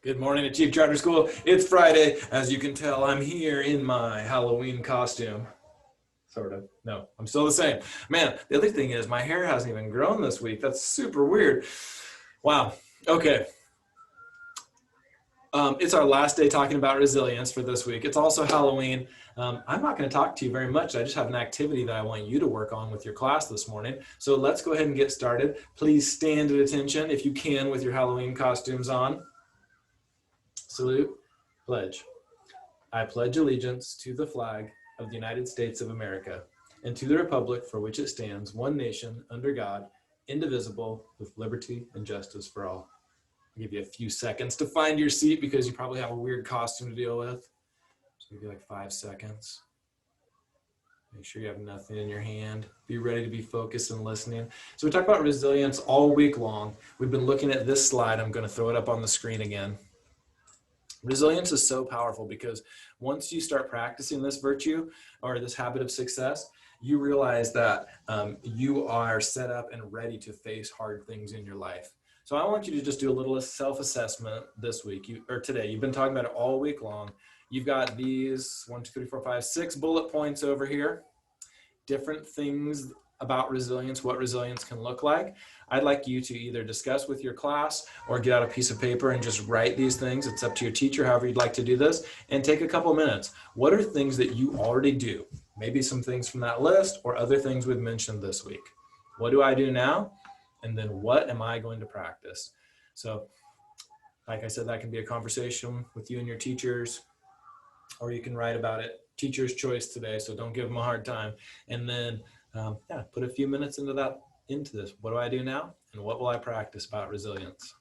Good morning at Chief Charter School. It's Friday. As you can tell, I'm here in my Halloween costume. Sort of. No, I'm still the same. Man, the other thing is my hair hasn't even grown this week. That's super weird. Wow. Okay. It's our last day talking about resilience for this week. It's also Halloween. I'm not going to talk to you very much. I just have an activity that I want you to work on with your class this morning. So let's go ahead and get started. Please stand at attention if you can with your Halloween costumes on. Salute, pledge. I pledge allegiance to the flag of the United States of America and to the republic for which it stands, one nation, under God, indivisible, with liberty and justice for all. I'll give you a few seconds to find your seat because you probably have a weird costume to deal with. So maybe like 5 seconds. Make sure you have nothing in your hand. Be ready to be focused and listening. So we talk about resilience all week long. We've been looking at this slide. I'm going to throw it up on the screen again. Resilience is so powerful because once you start practicing this virtue or this habit of success, you realize that you are set up and ready to face hard things in your life. So I want you to just do a little self-assessment this week or today. You've been talking about it all week long. You've got these 1, 2, 3, 4, 5, 6 bullet points over here. Different things about resilience, what resilience can look like. I'd like you to either discuss with your class or get out a piece of paper and just write these things. It's up to your teacher, however you'd like to do this, and take a couple minutes. What are things that you already do? Maybe some things from that list or other things we've mentioned this week. What do I do now? And then what am I going to practice? So, like I said, that can be a conversation with you and your teachers, or you can write about it. Teacher's choice today, so don't give them a hard time. And then put a few minutes into this. What do I do now? And what will I practice about resilience?